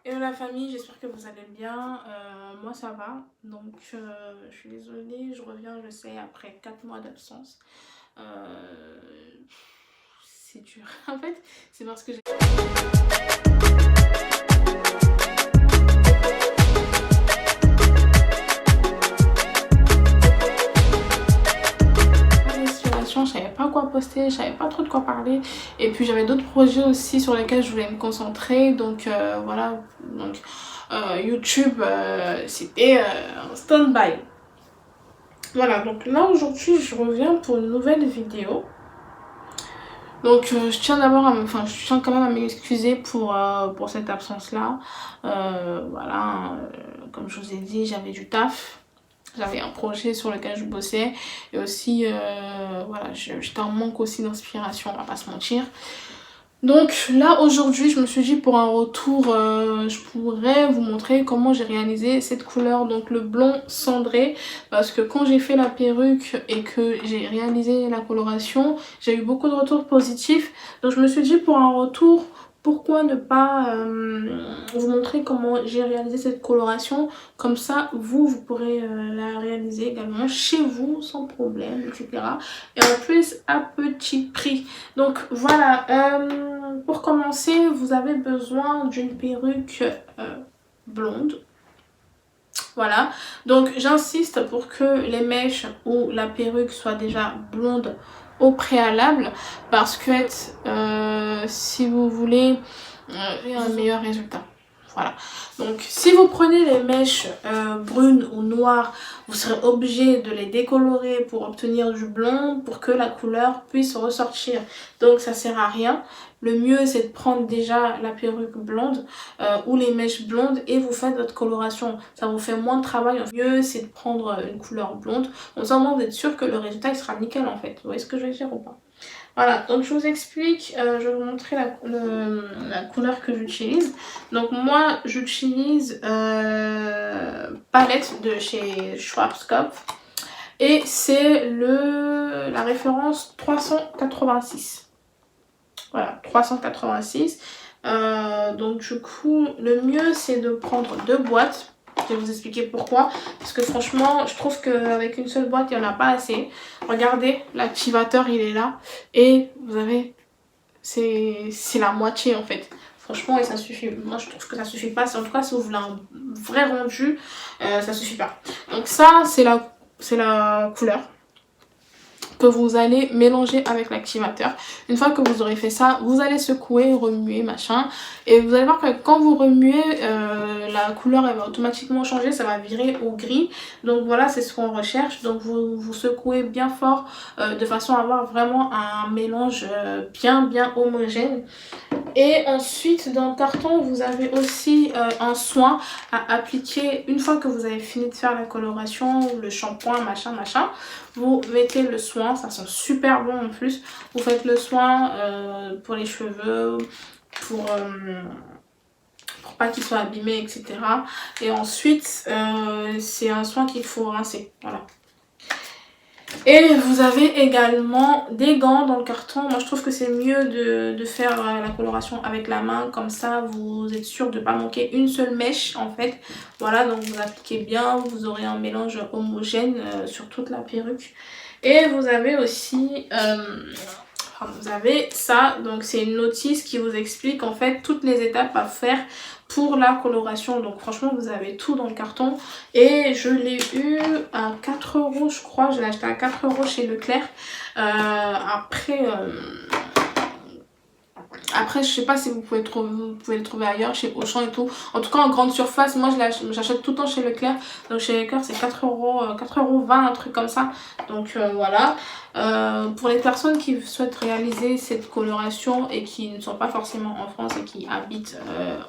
Hello la famille, j'espère que vous allez bien. Moi ça va, donc je suis désolée, je reviens, je sais, après 4 mois d'absence. Euh, c'est dur. En fait, c'est parce que j'ai pas d'inspiration, je savais pas quoi poster, je savais pas trop de quoi parler. Et puis j'avais d'autres projets aussi sur lesquels je voulais me concentrer. Donc voilà, donc YouTube c'était en stand-by. Voilà, donc là aujourd'hui je reviens pour une nouvelle vidéo. Donc je tiens d'abord à enfin je tiens quand même à m'excuser pour cette absence là. Voilà, comme je vous ai dit, j'avais du taf, j'avais un projet sur lequel je bossais et aussi voilà, j'étais en manque aussi d'inspiration, on va pas se mentir. Donc là aujourd'hui je me suis dit pour un retour je pourrais vous montrer comment j'ai réalisé cette couleur, donc le blond cendré, parce que quand j'ai fait la perruque et que j'ai réalisé la coloration j'ai eu beaucoup de retours positifs. Donc je me suis dit pour un retour pourquoi ne pas vous montrer comment j'ai réalisé cette coloration, comme ça vous pourrez la réaliser également chez vous sans problème, etc. Et en plus à petit prix. Donc voilà, pour commencer, vous avez besoin d'une perruque blonde. Voilà, donc j'insiste pour que les mèches ou la perruque soient déjà blondes au préalable, parce que si vous voulez un meilleur résultat. Voilà, donc si vous prenez les mèches brunes ou noires, vous serez obligé de les décolorer pour obtenir du blond, pour que la couleur puisse ressortir. Donc ça sert à rien. Le mieux c'est de prendre déjà la perruque blonde ou les mèches blondes et vous faites votre coloration. Ça vous fait moins de travail. Le mieux c'est de prendre une couleur blonde. Comme ça au moins vous êtes sûr que le résultat il sera nickel en fait. Vous voyez ce que je veux dire ou pas? Voilà, donc je vous explique, je vais vous montrer la couleur que j'utilise. Donc moi j'utilise palette de chez Schwarzkopf et c'est la référence 386. Voilà, 386. Donc du coup le mieux c'est de prendre deux boîtes. Je vais vous expliquer pourquoi, parce que franchement je trouve qu'avec une seule boîte il n'y en a pas assez. Regardez, l'activateur il est là et vous avez, c'est la moitié en fait. Franchement, et ça suffit. Moi je trouve que ça suffit pas. En tout cas si vous voulez un vrai rendu, ça suffit pas. Donc ça c'est la couleur que vous allez mélanger avec l'activateur. Une fois que vous aurez fait ça, vous allez secouer, remuer, machin. Et vous allez voir que quand vous remuez, la couleur elle va automatiquement changer, ça va virer au gris. Donc voilà, c'est ce qu'on recherche. Donc vous secouez bien fort de façon à avoir vraiment un mélange bien homogène. Et ensuite dans le carton vous avez aussi un soin à appliquer une fois que vous avez fini de faire la coloration, le shampoing, machin. Vous mettez le soin, ça sent super bon en plus. Vous faites le soin pour les cheveux, pour pas qu'ils soient abîmés, etc. Et ensuite c'est un soin qu'il faut rincer, voilà. Et vous avez également des gants dans le carton. Moi je trouve que c'est mieux de faire la coloration avec la main. Comme ça vous êtes sûr de ne pas manquer une seule mèche en fait. Voilà, donc vous appliquez bien. Vous aurez un mélange homogène sur toute la perruque. Et vous avez aussi... vous avez ça, donc c'est une notice qui vous explique en fait toutes les étapes à faire pour la coloration. Donc franchement vous avez tout dans le carton et je l'ai eu à 4 € je crois, je l'ai acheté à 4 € chez Leclerc. Après, je sais pas si vous pouvez le trouver ailleurs, chez Auchan et tout. En tout cas, en grande surface, moi j'achète tout le temps chez Leclerc. Donc chez Leclerc, c'est 4 €, 4,20 €, un truc comme ça. Donc voilà. Pour les personnes qui souhaitent réaliser cette coloration et qui ne sont pas forcément en France et qui habitent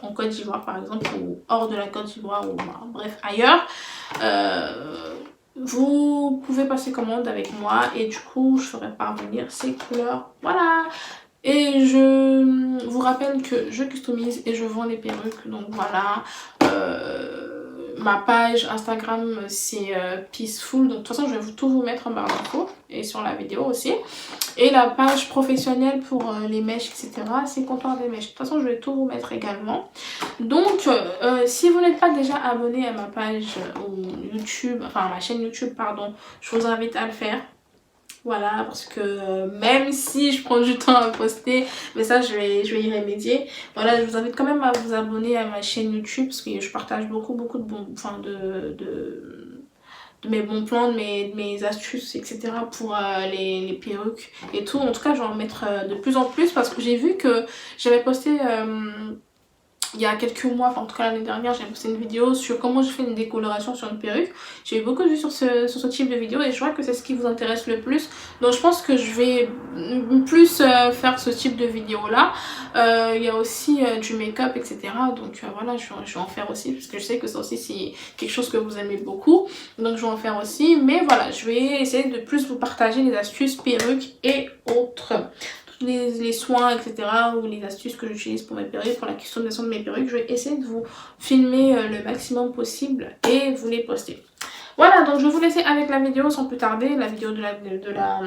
en Côte d'Ivoire par exemple, ou hors de la Côte d'Ivoire, ou bah, bref, ailleurs, vous pouvez passer commande avec moi et du coup, je ferai parvenir ces couleurs. Voilà! Et je vous rappelle que je customise et je vends les perruques, donc voilà. Ma page Instagram c'est Peaceful, donc de toute façon je vais tout vous mettre en barre d'infos et sur la vidéo aussi. Et la page professionnelle pour les mèches, etc. C'est Comptoir des Mèches. De toute façon, je vais tout vous mettre également. Donc, si vous n'êtes pas déjà abonné à ma page YouTube, enfin à ma chaîne YouTube, pardon, je vous invite à le faire. Voilà, parce que même si je prends du temps à poster, mais ça je vais y remédier. Voilà, je vous invite quand même à vous abonner à ma chaîne YouTube parce que je partage beaucoup de bons, enfin de mes bons plans, de mes astuces, etc. pour les perruques et tout. En tout cas, je vais en mettre de plus en plus parce que j'ai vu que j'avais posté il y a quelques mois, enfin en tout cas l'année dernière, j'ai posté une vidéo sur comment je fais une décoloration sur une perruque. J'ai eu beaucoup de vues sur ce type de vidéo et je vois que c'est ce qui vous intéresse le plus. Donc je pense que je vais plus faire ce type de vidéo là. Il y a aussi du make-up, etc. Donc voilà, je vais en faire aussi parce que je sais que ça aussi c'est quelque chose que vous aimez beaucoup. Donc je vais en faire aussi. Mais voilà, je vais essayer de plus vous partager les astuces perruques et autres. Les soins, etc. ou les astuces que j'utilise pour mes perruques, pour la customisation de mes perruques. Je vais essayer de vous filmer le maximum possible et vous les poster. Voilà, donc je vais vous laisser avec la vidéo sans plus tarder, la vidéo de la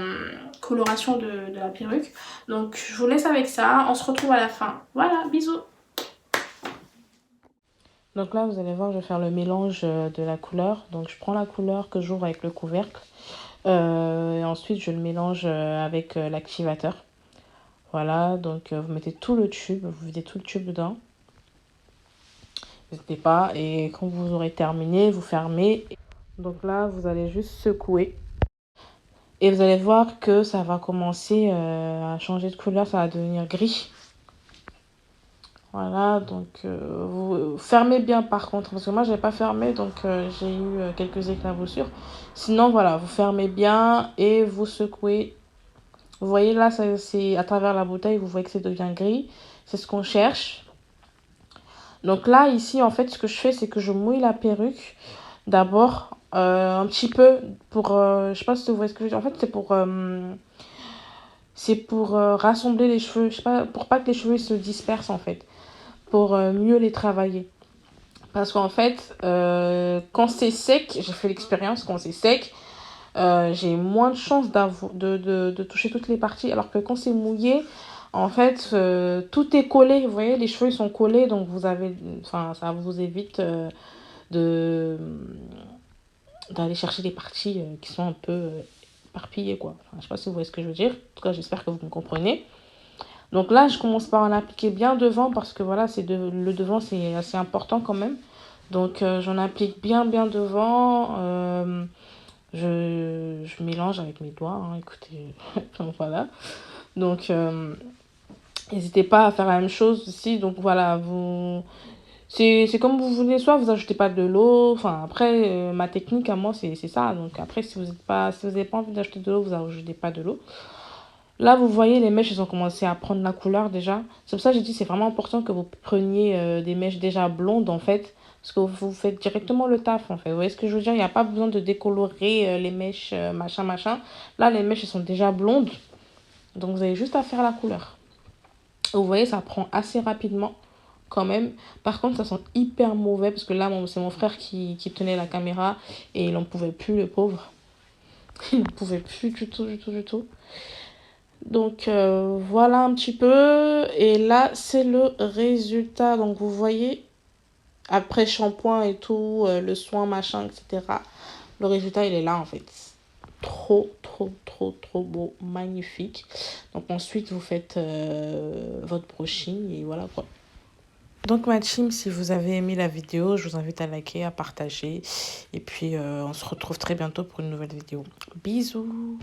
coloration de la perruque. Donc je vous laisse avec ça, on se retrouve à la fin. Voilà, bisous. Donc là, vous allez voir, je vais faire le mélange de la couleur. Donc je prends la couleur que j'ouvre avec le couvercle. Et ensuite, je le mélange avec l'activateur. Voilà, donc vous mettez tout le tube, vous videz tout le tube dedans. N'hésitez pas. Et quand vous aurez terminé, vous fermez. Donc là, vous allez juste secouer. Et vous allez voir que ça va commencer à changer de couleur, ça va devenir gris. Voilà, donc vous fermez bien par contre, parce que moi, je n'ai pas fermé, donc j'ai eu quelques éclaboussures. Sinon, voilà, vous fermez bien et vous secouez. Vous voyez là, c'est à travers la bouteille, vous voyez que ça devient gris. C'est ce qu'on cherche. Donc là, ici, en fait, ce que je fais, c'est que je mouille la perruque. D'abord, un petit peu pour... je sais pas si vous voyez ce que je veux dire. En fait, c'est pour rassembler les cheveux. Je sais pas, pour pas que les cheveux se dispersent, en fait. Pour mieux les travailler. Parce qu'en fait, quand c'est sec, j'ai fait l'expérience, quand c'est sec, j'ai moins de chances de toucher toutes les parties. Alors que quand c'est mouillé, en fait, tout est collé. Vous voyez, les cheveux ils sont collés. Donc, ça vous évite d'aller chercher des parties qui sont un peu éparpillées, quoi. Enfin, je sais pas si vous voyez ce que je veux dire. En tout cas, j'espère que vous me comprenez. Donc là, je commence par en appliquer bien devant parce que voilà, le devant, c'est assez important quand même. Donc, j'en applique bien devant. Je mélange avec mes doigts, hein, écoutez, voilà. Donc, n'hésitez pas à faire la même chose ici. Donc, voilà, c'est comme vous voulez, soit vous ajoutez pas de l'eau. Enfin, après, ma technique à moi, c'est ça. Donc, après, si vous n'avez pas envie d'ajouter de l'eau, vous n'ajoutez pas de l'eau. Là, vous voyez, les mèches, elles ont commencé à prendre la couleur déjà. C'est pour ça que j'ai dit c'est vraiment important que vous preniez des mèches déjà blondes, en fait. Parce que vous faites directement le taf, en fait. Vous voyez ce que je veux dire? Il n'y a pas besoin de décolorer les mèches, machin. Là, les mèches, elles sont déjà blondes. Donc, vous avez juste à faire la couleur. Vous voyez, ça prend assez rapidement, quand même. Par contre, ça sent hyper mauvais. Parce que là, c'est mon frère qui tenait la caméra. Et il n'en pouvait plus, le pauvre. Il n'en pouvait plus du tout. Donc voilà un petit peu. Et là, c'est le résultat. Donc vous voyez, après shampoing et tout, le soin, machin, etc. Le résultat, il est là en fait. Trop beau. Magnifique. Donc ensuite, vous faites votre brushing et voilà quoi. Donc ma team, si vous avez aimé la vidéo, je vous invite à liker, à partager. Et puis on se retrouve très bientôt pour une nouvelle vidéo. Bisous!